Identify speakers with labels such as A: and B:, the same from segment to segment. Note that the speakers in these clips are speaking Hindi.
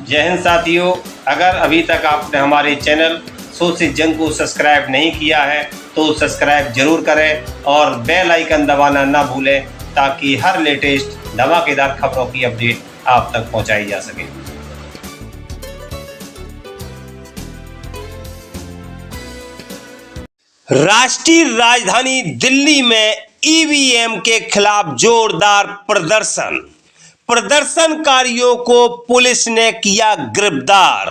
A: जय हिंद साथियों, अगर अभी तक आपने हमारे चैनल सोच से जंग को सब्सक्राइब नहीं किया है तो सब्सक्राइब जरूर करें और बेल आइकन दबाना ना भूलें ताकि हर लेटेस्ट धमाकेदार खबरों की अपडेट आप तक पहुंचाई जा सके। राष्ट्रीय राजधानी दिल्ली में ईवीएम के खिलाफ जोरदार प्रदर्शनकारियों को पुलिस ने किया गिरफ्तार।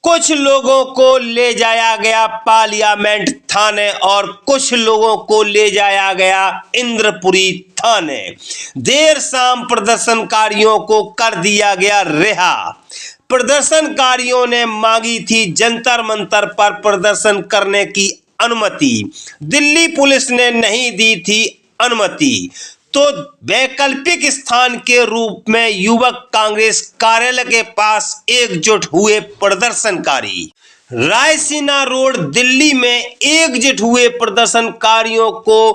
A: कुछ लोगों को ले जाया गया पार्लियामेंट थाने और कुछ लोगों को ले जाया गया इंद्रपुरी थाने। देर शाम प्रदर्शनकारियों को कर दिया गया रिहा। प्रदर्शनकारियों ने मांगी थी जंतर मंतर पर प्रदर्शन करने की अनुमति। दिल्ली पुलिस ने नहीं दी थी अनुमति, तो वैकल्पिक स्थान के रूप में युवक कांग्रेस कार्यालय के पास एकजुट हुए प्रदर्शनकारी। रायसीना रोड दिल्ली में एकजुट हुए प्रदर्शनकारियों को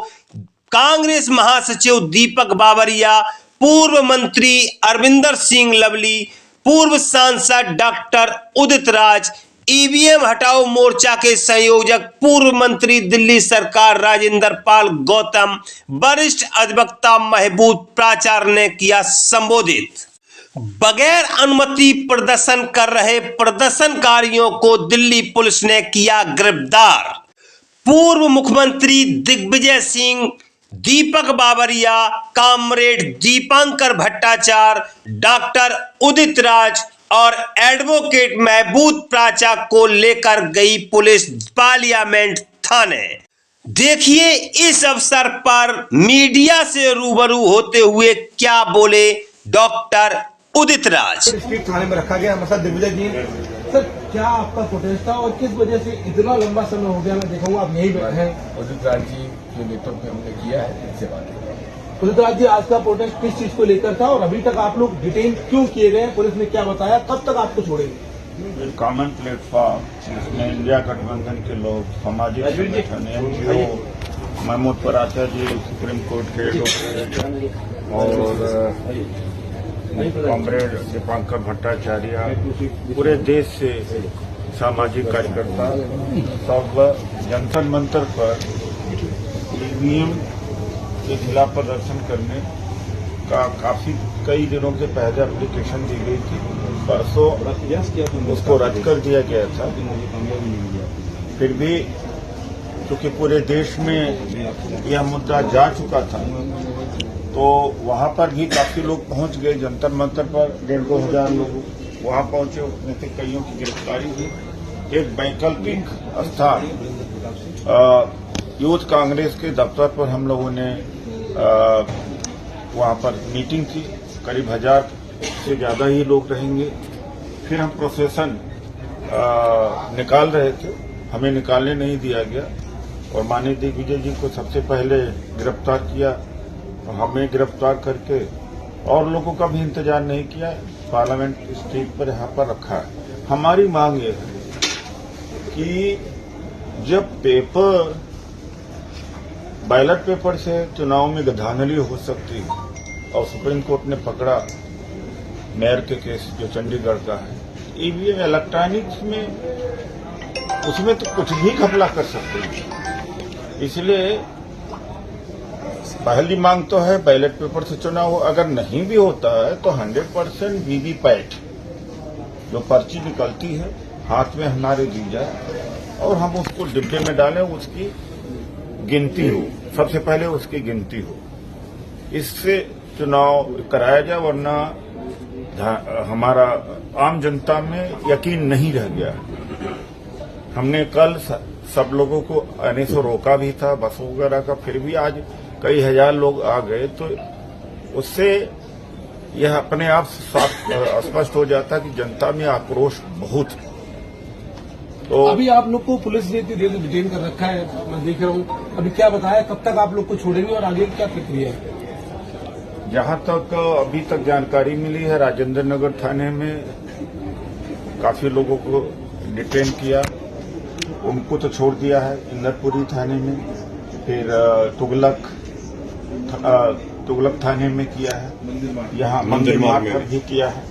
A: कांग्रेस महासचिव दीपक बाबरिया, पूर्व मंत्री अरविंदर सिंह लवली, पूर्व सांसद डॉक्टर उदित राज, ईवीएम हटाओ मोर्चा के संयोजक पूर्व मंत्री दिल्ली सरकार राजेंद्र पाल गौतम, वरिष्ठ अधिवक्ता महबूब प्राचार्य ने किया संबोधित। बगैर अनुमति प्रदर्शन कर रहे प्रदर्शनकारियों को दिल्ली पुलिस ने किया गिरफ्तार। पूर्व मुख्यमंत्री दिग्विजय सिंह, दीपक बाबरिया, कॉमरेड दीपांकर भट्टाचार्य, डॉक्टर उदित राज और एडवोकेट महबूब प्राचार्य को लेकर गई पुलिस पार्लियामेंट थाने। देखिए इस अवसर पर मीडिया से रूबरू होते हुए क्या बोले डॉक्टर उदित राज।
B: स्ट्रीट थाने में रखा गया हमारे साथ दिग्विजय जी। सर, क्या आपका प्रोटेस्ट था और किस वजह से इतना लंबा समय हो गया? मैं देखा हूँ आप यहीं बैठे हैं।
C: उदित राज जी के नेतृत्व में हमने किया है, इनसे बात है।
B: उदित राज जी, आज का प्रोटेस्ट किस चीज को लेकर था और अभी तक आप लोग डिटेन क्यों किए गए? पुलिस ने क्या बताया? कब तक आपको छोड़ेंगे?
D: एक कॉमन प्लेटफॉर्म जिसमें इंडिया गठबंधन के लोग, सामाजिक संगठन, एनजीओ, महमूद पराचा जी सुप्रीम कोर्ट के और कॉमरेड दीपांकर भट्टाचार्य, पूरे देश से सामाजिक कार्यकर्ता सब जंतर मंतर पर ईवीएम के खिलाफ प्रदर्शन करने का कई दिनों से पहले एप्लीकेशन दी गई थी। परसों उसको रद्द कर दिया गया था। फिर भी क्योंकि पूरे देश में यह मुद्दा जा चुका था तो वहां पर भी काफी लोग पहुंच गए। जंतर मंतर पर 1,500 हजार लोग वहां पहुंचे, उसमें से कईयों की गिरफ्तारी हुई। एक वैकल्पिक स्थान यूथ कांग्रेस के दफ्तर पर हम लोगों ने वहां पर मीटिंग की। करीब 1000 से ज्यादा ही लोग रहेंगे। फिर हम प्रोसेशन निकाल रहे थे, हमें निकालने नहीं दिया गया और माननीय दिग्विजय जी को सबसे पहले गिरफ्तार किया और हमें गिरफ्तार करके और लोगों का भी इंतजार नहीं किया। पार्लियामेंट स्ट्रीट पर यहाँ पर रखा है। हमारी मांग ये है कि जब बैलेट पेपर से चुनाव में धांधली हो सकती है और सुप्रीम कोर्ट ने पकड़ा मेयर के केस जो चंडीगढ़ का है, ईवीएम इलेक्ट्रॉनिक्स में उसमें तो कुछ भी घपला कर सकते हैं। इसलिए पहली मांग तो है बैलेट पेपर से चुनाव हो। अगर नहीं भी होता है तो 100% वीवीपैट जो पर्ची निकलती है हाथ में हमारे दी जाए और हम उसको डिब्बे में डालें, उसकी गिनती हो, सबसे पहले उसकी गिनती हो, इससे चुनाव कराया जाए। वरना हमारा आम जनता में यकीन नहीं रह गया। हमने कल सब लोगों को आने से रोका भी था, बस वगैरह का, फिर भी आज कई हजार लोग आ गए तो उससे यह अपने आप स्पष्ट हो जाता कि जनता में आक्रोश बहुत। तो
B: अभी आप लोग को पुलिस ने डिटेन कर रखा है, मैं देख रहा हूँ। अभी क्या बताया, कब तक आप लोग को छोड़ेंगे और आगे क्या प्रक्रिया है?
D: जहां तक अभी तक जानकारी मिली है, राजेंद्र नगर थाने में काफी लोगों को डिटेन किया, उनको तो छोड़ दिया है। इंदरपुरी थाने में, फिर तुगलक थाने में किया है, यहाँ मंदिर मार्ग पर भी किया है।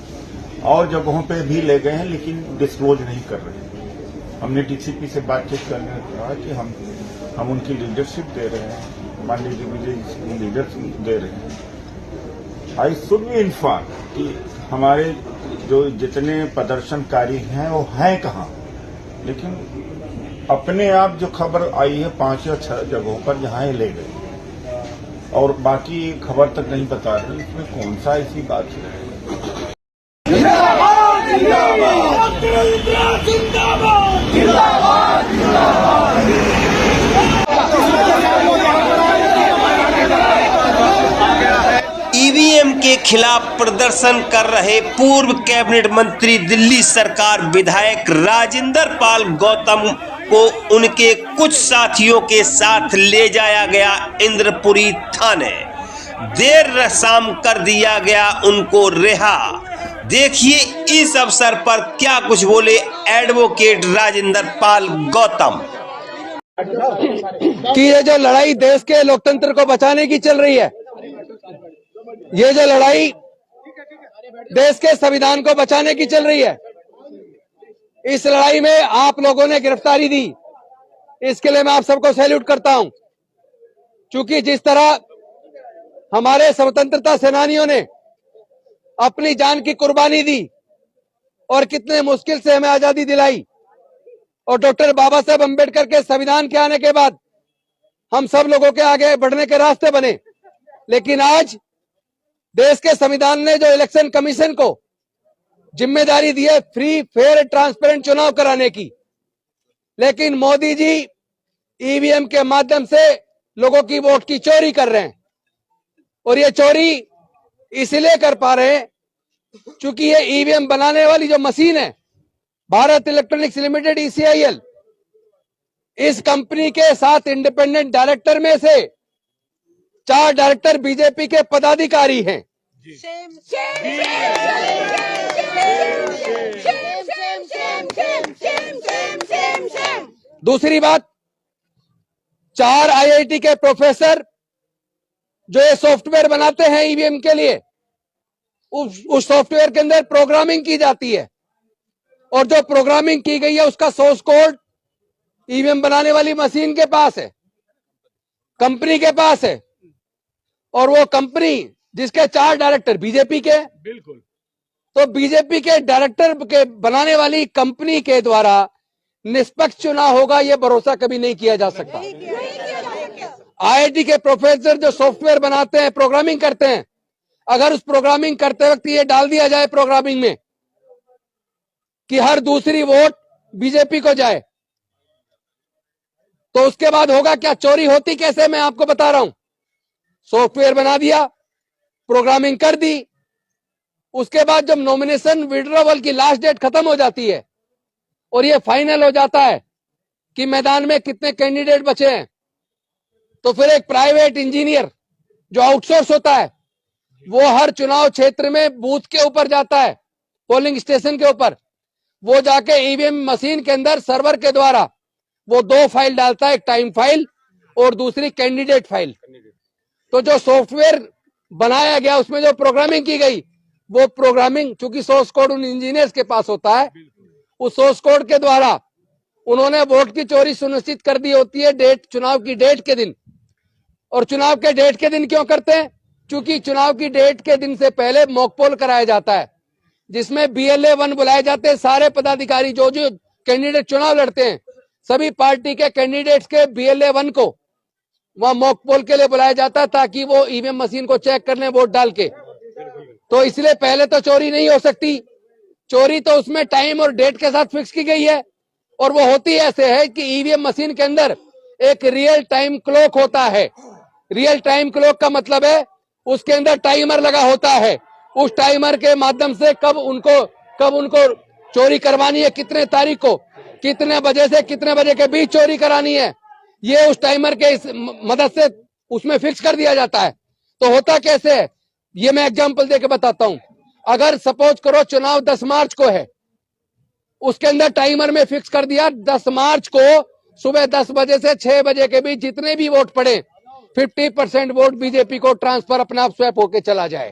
D: और जगहों पे भी ले गए हैं, लेकिन डिस्क्लोज नहीं कर रहे हैं। हमने डीसीपी से बातचीत करने में कहा कि हम उनकी लीडरशिप दे रहे हैं, माननीय दिग्विजय लीडरशिप दे रहे हैं। आई शुड बी इन्फॉर्म कि हमारे जो जितने प्रदर्शनकारी हैं वो हैं कहाँ, लेकिन अपने आप जो खबर आई है 5 या 6 जगहों पर जहां ये ले गए और बाकी खबर तक नहीं बता रही, इसमें कौन सा ऐसी बात है।
A: ईवीएम के खिलाफ प्रदर्शन कर रहे पूर्व कैबिनेट मंत्री दिल्ली सरकार विधायक राजेंद्र पाल गौतम को उनके कुछ साथियों के साथ ले जाया गया इंद्रपुरी थाने। देर शाम कर दिया गया उनको रिहा। देखिए इस अवसर पर क्या कुछ बोले एडवोकेट राजेंद्र पाल गौतम।
E: कि ये जो लड़ाई देश के लोकतंत्र को बचाने की चल रही है, ये जो लड़ाई देश के संविधान को बचाने की चल रही है, इस लड़ाई में आप लोगों ने गिरफ्तारी दी, इसके लिए मैं आप सबको सैल्यूट करता हूं। क्योंकि जिस तरह हमारे स्वतंत्रता सेनानियों ने अपनी जान की कुर्बानी दी और कितने मुश्किल से हमें आजादी दिलाई, और डॉक्टर बाबा साहेब अम्बेडकर के संविधान के आने के बाद हम सब लोगों के आगे बढ़ने के रास्ते बने। लेकिन आज देश के संविधान ने जो इलेक्शन कमीशन को जिम्मेदारी दी है फ्री फेयर ट्रांसपेरेंट चुनाव कराने की, लेकिन मोदी जी ईवीएम के माध्यम से लोगों की वोट की चोरी कर रहे हैं। और ये चोरी इसलिए कर पा रहे हैं क्योंकि ये ईवीएम बनाने वाली जो मशीन है भारत इलेक्ट्रॉनिक्स लिमिटेड ECIL, इस कंपनी के 7 इंडिपेंडेंट डायरेक्टर में से 4 डायरेक्टर बीजेपी के पदाधिकारी हैं। दूसरी बात, 4 IIT के प्रोफेसर जो ये सॉफ्टवेयर बनाते हैं ईवीएम के लिए, उस सॉफ्टवेयर के अंदर प्रोग्रामिंग की जाती है, और जो प्रोग्रामिंग की गई है उसका सोर्स कोड ईवीएम बनाने वाली मशीन के पास है, कंपनी के पास है। और वो कंपनी जिसके 4 डायरेक्टर बीजेपी के, बिल्कुल, तो बीजेपी के डायरेक्टर के बनाने वाली कंपनी के द्वारा निष्पक्ष चुनाव होगा, ये भरोसा कभी नहीं किया जा सकता। IIT के प्रोफेसर जो सॉफ्टवेयर बनाते हैं, प्रोग्रामिंग करते हैं, अगर उस प्रोग्रामिंग करते वक्त ये डाल दिया जाए प्रोग्रामिंग में कि हर दूसरी वोट बीजेपी को जाए, तो उसके बाद होगा क्या? चोरी होती कैसे, मैं आपको बता रहा हूं। सॉफ्टवेयर बना दिया, प्रोग्रामिंग कर दी, उसके बाद जब नॉमिनेशन विड्रॉवल की लास्ट डेट खत्म हो जाती है और ये फाइनल हो जाता है कि मैदान में कितने कैंडिडेट बचे हैं, तो फिर एक प्राइवेट इंजीनियर जो आउटसोर्स होता है वो हर चुनाव क्षेत्र में बूथ के ऊपर जाता है, पोलिंग स्टेशन के ऊपर, वो जाके ईवीएम मशीन के अंदर सर्वर के द्वारा वो 2 फाइल डालता है, एक टाइम फाइल और दूसरी कैंडिडेट फाइल। तो जो सॉफ्टवेयर बनाया गया उसमें जो प्रोग्रामिंग की गई, वो प्रोग्रामिंग चूंकि सोर्स कोड उन इंजीनियर्स के पास होता है, उस सोर्स कोड के द्वारा उन्होंने वोट की चोरी सुनिश्चित कर दी होती है डेट, चुनाव की डेट के दिन। और चुनाव के डेट के दिन क्यों करते हैं? क्योंकि चुनाव की डेट के दिन से पहले मॉक पोल कराया जाता है, जिसमें BLA 1 बुलाए जाते हैं। सारे पदाधिकारी जो जो कैंडिडेट चुनाव लड़ते हैं, सभी पार्टी के कैंडिडेट्स के BLA 1 को वहां मॉक पोल के लिए बुलाया जाता है, ताकि वो ईवीएम मशीन को चेक कर लें वोट डाल के। तो इसलिए पहले तो चोरी नहीं हो सकती। चोरी तो उसमें टाइम और डेट के साथ फिक्स की गई है, और वो होती ऐसे है कि ईवीएम मशीन के अंदर एक रियल टाइम क्लॉक होता है। रियल टाइम क्लॉक का मतलब है उसके अंदर टाइमर लगा होता है। उस टाइमर के माध्यम से कब उनको चोरी करवानी है, कितने तारीख को, कितने बजे से कितने बजे के बीच चोरी करानी है, ये उस टाइमर के मदद से उसमें फिक्स कर दिया जाता है। तो होता कैसे है, ये मैं एग्जांपल देके बताता हूं। अगर सपोज करो चुनाव 10 मार्च को है, उसके अंदर टाइमर में फिक्स कर दिया 10 मार्च को सुबह 10 बजे से 6 बजे के बीच जितने भी वोट पड़े 50% वोट बीजेपी को ट्रांसफर अपने आप स्वैप होके चला जाए।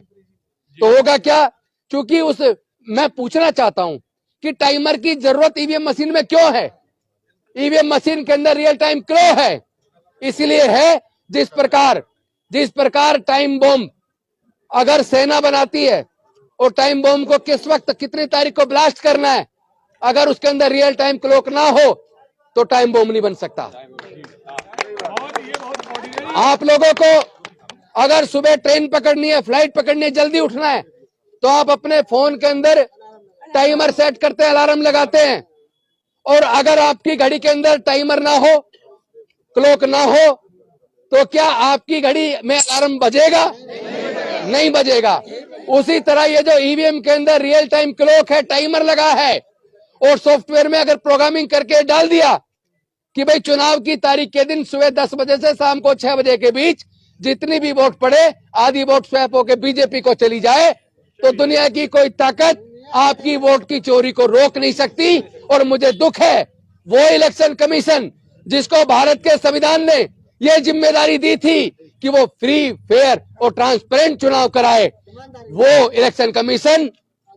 E: तो होगा क्या? क्योंकि उस मैं पूछना चाहता हूं कि टाइमर की जरूरत ईवीएम मशीन में क्यों है? ईवीएम मशीन के अंदर रियल टाइम क्यों है? इसलिए है जिस प्रकार टाइम बम अगर सेना बनाती है और टाइम बम को किस वक्त कितनी तारीख को ब्लास्ट करना है, अगर उसके अंदर रियल टाइम क्लॉक ना हो तो टाइम बम नहीं बन सकता। आप लोगों को अगर सुबह ट्रेन पकड़नी है, फ्लाइट पकड़नी है, जल्दी उठना है तो आप अपने फोन के अंदर टाइमर सेट करते हैं, अलार्म लगाते हैं। और अगर आपकी घड़ी के अंदर टाइमर ना हो, क्लॉक ना हो, तो क्या आपकी घड़ी में अलार्म बजेगा? नहीं बजेगा। उसी तरह ये जो ईवीएम के अंदर रियल टाइम क्लॉक है, टाइमर लगा है, और सॉफ्टवेयर में अगर प्रोग्रामिंग करके डाल दिया कि भाई चुनाव की तारीख के दिन सुबह 10 बजे से शाम को 6 बजे के बीच जितनी भी वोट पड़े, आधी वोट स्वैप होकर बीजेपी को चली जाए, तो दुनिया की कोई ताकत आपकी वोट की चोरी को रोक नहीं सकती। और मुझे दुख है वो इलेक्शन कमीशन जिसको भारत के संविधान ने ये जिम्मेदारी दी थी कि वो फ्री, फेयर और ट्रांसपेरेंट चुनाव कराए, वो इलेक्शन कमीशन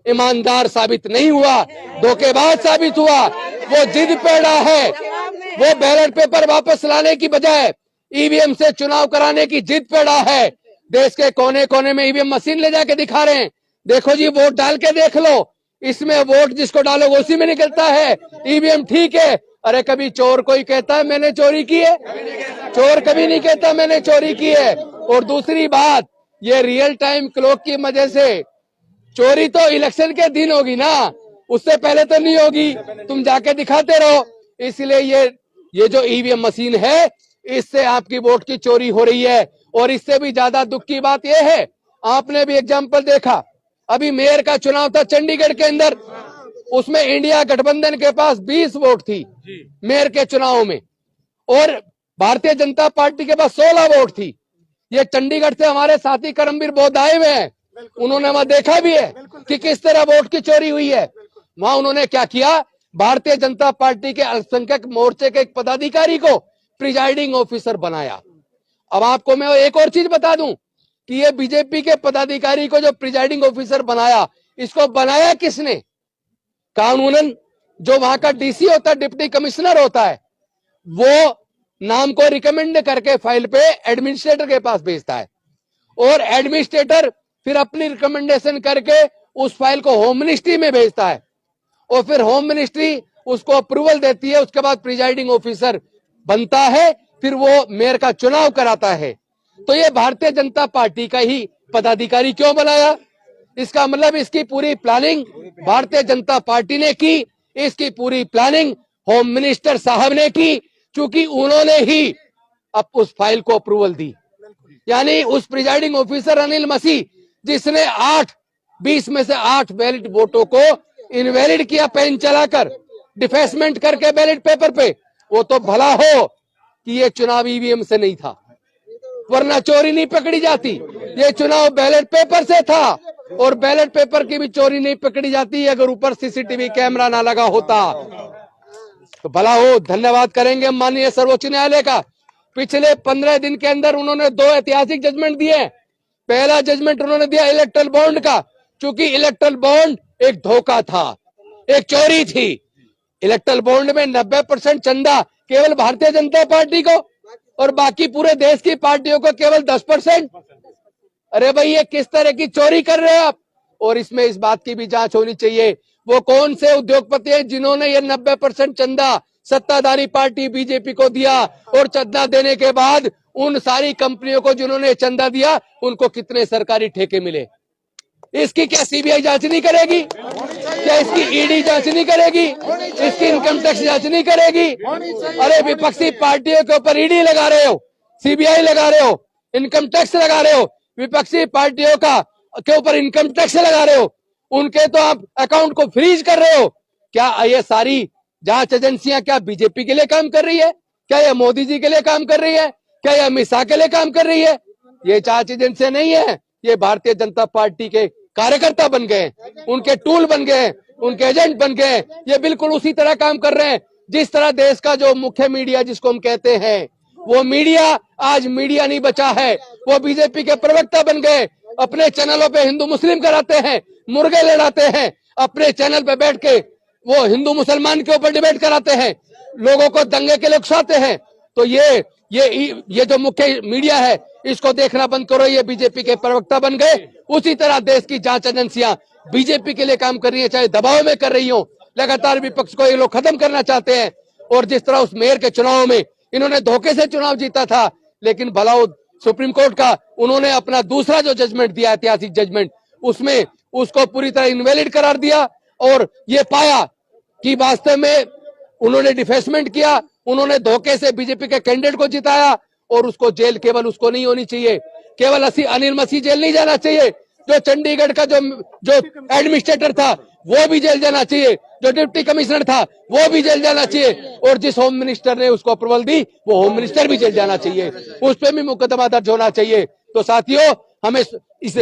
E: ईमानदार साबित नहीं हुआ, धोखेबाज साबित हुआ। वो जिद पे अड़ा है, वो बैलेट पेपर वापस लाने की बजाय ईवीएम से चुनाव कराने की जिद पे अड़ा है। देश के कोने कोने में ईवीएम मशीन ले जाके दिखा रहे हैं, देखो जी वोट डाल के देख लो, इसमें वोट जिसको डालोगे उसी में निकलता है, ईवीएम ठीक है। अरे कभी चोर कोई कहता है मैंने चोरी की है? चोर कभी नहीं कहता मैंने चोरी की है। और दूसरी बात, ये रियल टाइम क्लॉक की वजह से चोरी तो इलेक्शन के दिन होगी ना, उससे पहले तो नहीं होगी, तुम जाके दिखाते रहो। इसलिए ये जो ईवीएम मशीन है, इससे आपकी वोट की चोरी हो रही है। और इससे भी ज्यादा दुख की बात यह है, आपने भी एग्जाम्पल देखा, अभी मेयर का चुनाव था चंडीगढ़ के अंदर, उसमें इंडिया गठबंधन के पास 20 वोट थी मेयर के चुनाव में, और भारतीय जनता पार्टी के पास 16 वोट थी। ये चंडीगढ़ से हमारे साथी करमवीर बौद्ध आए हुए हैं, उन्होंने वहां देखा भी है कि किस तरह वोट की चोरी हुई है। वहां उन्होंने क्या किया, भारतीय जनता पार्टी के अल्पसंख्यक मोर्चे के एक पदाधिकारी को प्रिजाइडिंग ऑफिसर बनाया। अब आपको मैं एक और चीज बता दूं कि ये बीजेपी के पदाधिकारी को जो प्रिजाइडिंग ऑफिसर बनाया, इसको बनाया किसने? कानूनन जो वहां का डीसी होता है, डिप्टी कमिश्नर होता है, वो नाम को रिकमेंड करके फाइल पे एडमिनिस्ट्रेटर के पास भेजता है, और एडमिनिस्ट्रेटर फिर अपनी रिकमेंडेशन करके उस फाइल को होम मिनिस्ट्री में भेजता है, और फिर होम मिनिस्ट्री उसको अप्रूवल देती है। उसके बाद प्रिजाइडिंग ऑफिसर बनता है, फिर वो मेयर का चुनाव कराता है। तो ये भारतीय जनता पार्टी का ही पदाधिकारी क्यों बनाया? इसका मतलब इसकी पूरी प्लानिंग भारतीय जनता पार्टी ने की, इसकी पूरी प्लानिंग होम मिनिस्टर साहब ने की, क्योंकि उन्होंने ही अब उस फाइल को अप्रूवल दी। यानी उस प्रिजाइडिंग ऑफिसर अनिल मसीह जिसने 20 में से 8 बैलेट वोटों को इनवैलिड किया, पेन चलाकर डिफेसमेंट करके बैलेट पेपर पे, वो तो भला हो कि ये चुनाव ईवीएम से नहीं था, वरना चोरी नहीं पकड़ी जाती। ये चुनाव बैलेट पेपर से था, और बैलेट पेपर की भी चोरी नहीं पकड़ी जाती अगर ऊपर सीसीटीवी कैमरा ना लगा होता। तो भला हो, धन्यवाद करेंगे माननीय सर्वोच्च न्यायालय का। पिछले 15 दिन के अंदर उन्होंने 2 ऐतिहासिक जजमेंट दिए। पहला जजमेंट उन्होंने दिया इलेक्ट्रल बॉन्ड का, क्योंकि इलेक्ट्रल बॉन्ड एक धोखा था, एक चोरी थी। इलेक्ट्रल बॉन्ड में 90% चंदा केवल भारतीय जनता पार्टी को, और बाकी पूरे देश की पार्टियों को केवल 10%। अरे भाई, ये किस तरह की चोरी कर रहे हैं आप? और इसमें इस बात की भी जांच होनी चाहिए, वो कौन से उद्योगपति हैं जिन्होंने ये 90% चंदा सत्ताधारी पार्टी बीजेपी को दिया, और चंदा देने के बाद उन सारी कंपनियों को जिन्होंने चंदा दिया, उनको कितने सरकारी ठेके मिले? इसकी क्या सीबीआई जांच नहीं करेगी? क्या इसकी ईडी जांच नहीं करेगी? इसकी इनकम टैक्स जांच नहीं करेगी? अरे विपक्षी पार्टियों के ऊपर ईडी लगा रहे हो, सीबीआई लगा रहे हो, इनकम टैक्स लगा रहे हो, विपक्षी पार्टियों के ऊपर इनकम टैक्स लगा रहे हो, उनके तो आप अकाउंट को फ्रीज कर रहे हो। क्या ये सारी जांच एजेंसियां क्या बीजेपी के लिए काम कर रही है? क्या ये मोदी जी के लिए काम कर रही है? क्या ये अमित शाह के लिए काम कर रही है? ये जांच एजेंसियां नहीं है, ये भारतीय जनता पार्टी के कार्यकर्ता बन गए, उनके टूल बन गए, उनके एजेंट बन गए। ये बिल्कुल उसी तरह काम कर रहे हैं जिस तरह देश का जो मुख्य मीडिया जिसको हम कहते हैं, वो मीडिया आज मीडिया नहीं बचा है, वो बीजेपी के प्रवक्ता बन गए। अपने चैनलों पे हिंदू मुस्लिम कराते हैं, मुर्गे लड़ाते हैं, अपने चैनल पे बैठ के वो हिंदू मुसलमान के ऊपर डिबेट कराते हैं, लोगों को दंगे के लिए उकसाते हैं। तो ये जो मुख्य मीडिया है इसको देखना बंद करो। ये बीजेपी के प्रवक्ता बन गए। उसी तरह देश की जांच एजेंसियां बीजेपी के लिए काम कर रही है, चाहे दबाव में कर रही हो। लगातार विपक्ष को ये लोग खत्म करना चाहते हैं। और जिस तरह उस मेयर के चुनाव में इन्होंने धोखे से चुनाव जीता था, लेकिन भला सुप्रीम कोर्ट का उन्होंने अपना दूसरा जो जजमेंट दिया, ऐतिहासिक जजमेंट, उसमें उसको पूरी तरह इनवैलिड करार दिया और ये पाया कि वास्तव में उन्होंने डिफेसमेंट किया, उन्होंने धोखे से बीजेपी के कैंडिडेट को जिताया। और उसको जेल केवल उसको नहीं होनी चाहिए, केवल अनिल मसीह जेल नहीं जाना चाहिए, जो चंडीगढ़ का जो एडमिनिस्ट्रेटर था वो भी जेल जाना चाहिए, जो डिप्टी कमिश्नर था वो भी जेल जाना चाहिए, और जिस होम मिनिस्टर ने उसको अप्रूवल दी वो होम मिनिस्टर भी जेल जाना चाहिए, उस पर भी मुकदमा दर्ज होना चाहिए। तो साथियों, हमें इस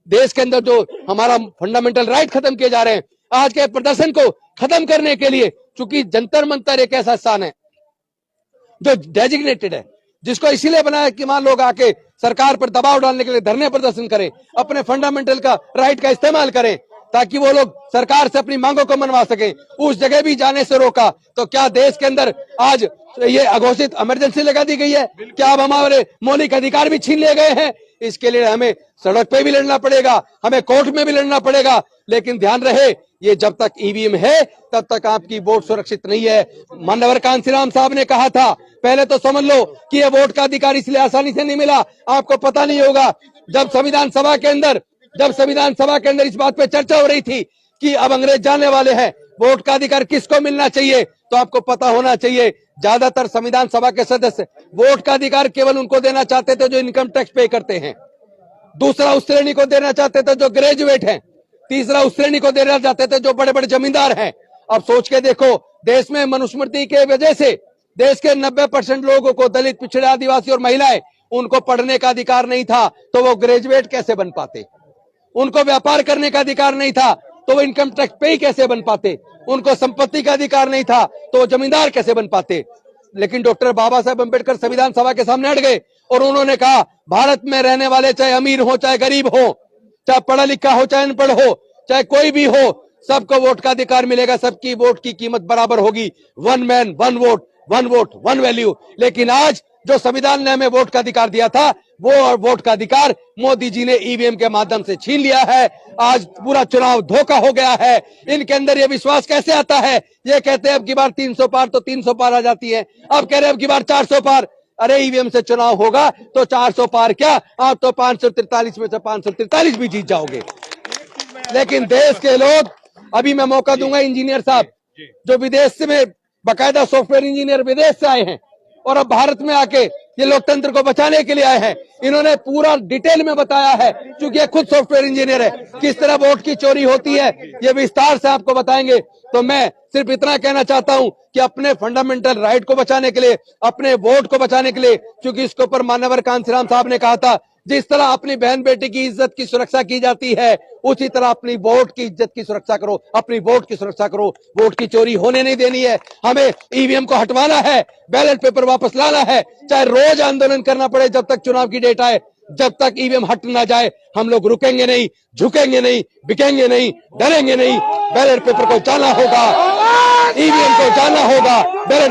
E: देश के अंदर जो हमारा फंडामेंटल राइट खत्म किए जा रहे हैं, आज के प्रदर्शन को खत्म करने के लिए, चूंकि जंतर मंतर एक ऐसा स्थान है जो डेजिग्नेटेड है, जिसको इसीलिए बनाया कि वहां लोग आके सरकार पर दबाव डालने के लिए धरने प्रदर्शन करें, अपने फंडामेंटल का राइट का इस्तेमाल करें, ताकि वो लोग सरकार से अपनी मांगों को मनवा सके। उस जगह भी जाने से रोका। तो क्या देश के अंदर आज ये अघोषित इमरजेंसी लगा दी गई है? क्या अब हमारे मौलिक अधिकार भी छीन लिए गए हैं? इसके लिए हमें सड़क पे भी लड़ना पड़ेगा, हमें कोर्ट में भी लड़ना पड़ेगा। लेकिन ध्यान रहे, ये जब तक ईवीएम है तब तक आपकी वोट सुरक्षित नहीं है। मानवर कांसीराम साहब ने कहा था, पहले तो समझ लो कि ये वोट का अधिकार इसलिए आसानी से नहीं मिला, आपको पता नहीं होगा। जब संविधान सभा के अंदर इस बात पे चर्चा हो रही थी कि अब अंग्रेज जाने वाले हैं, वोट का अधिकार किसको मिलना चाहिए, तो आपको पता होना चाहिए ज्यादातर संविधान सभा के सदस्य वोट का अधिकार केवल उनको देना चाहते थे जो इनकम टैक्स पे करते हैं, दूसरा उस श्रेणी को देना चाहते थे जो ग्रेजुएट हैं, तीसरा उस श्रेणी को देना चाहते थे जो बड़े बड़े जमींदार हैं। अब सोच के देखो, देश में मनुस्मृति के वजह से देश के 90% लोगों को, दलित, पिछड़े, आदिवासी और महिलाएं, उनको पढ़ने का अधिकार नहीं था, तो वो ग्रेजुएट कैसे बन पाते? उनको व्यापार करने का अधिकार नहीं था, तो वो इनकम टैक्स पे कैसे बन पाते? उनको संपत्ति का अधिकार नहीं था, तो वो जमींदार कैसे बन पाते? लेकिन डॉक्टर बाबा साहेब अम्बेडकर संविधान सभा के सामने अड़ गए और उन्होंने कहा, भारत में रहने वाले चाहे अमीर हो चाहे गरीब हो, चाहे पढ़ा लिखा हो चाहे अनपढ़ हो, चाहे कोई भी हो, सबको वोट का अधिकार मिलेगा, सबकी वोट की कीमत बराबर होगी। One man one vote, one vote one value. लेकिन आज जो संविधान ने हमें वोट का अधिकार दिया था, वो वोट का अधिकार मोदी जी ने ईवीएम के माध्यम से छीन लिया है। आज पूरा चुनाव धोखा हो गया है। इनके अंदर ये विश्वास कैसे आता है? ये कहते हैं अब की बार 300 पार तो 300 पार आ जाती है, अब कह रहे हैं अब की बार 400 पार। अरे ईवीएम से चुनाव होगा तो 400 पार क्या, आप तो 543 में से 543 भी जीत जाओगे। लेकिन देश के लोग, अभी मैं मौका दूंगा इंजीनियर साहब जो विदेश से में बाकायदा सॉफ्टवेयर इंजीनियर विदेश से आए हैं और अब भारत में आके ये लोकतंत्र को बचाने के लिए आए हैं, इन्होंने पूरा डिटेल में बताया है, क्योंकि ये खुद सॉफ्टवेयर इंजीनियर है, किस तरह वोट की चोरी होती है, ये विस्तार से आपको बताएंगे। तो मैं सिर्फ इतना कहना चाहता हूं कि अपने फंडामेंटल राइट को बचाने के लिए, अपने वोट को बचाने के लिए, क्योंकि इसके ऊपर मानवर कांसीराम साहब ने कहा था, जिस तरह अपनी बहन बेटी की इज्जत की सुरक्षा की जाती है, उसी तरह अपनी वोट की इज्जत की सुरक्षा करो, अपनी वोट की सुरक्षा करो। वोट की चोरी होने नहीं देनी है, हमें ईवीएम को हटवाना है, बैलेट पेपर वापस लाना है, चाहे रोज आंदोलन करना पड़े जब तक चुनाव की डेट आए। जब तक ईवीएम हट ना जाए हम लोग रुकेंगे नहीं, झुकेंगे नहीं, बिकेंगे नहीं, डरेंगे नहीं। बैलेट पेपर को जाना होगा, ईवीएम को जाना होगा, बैलेट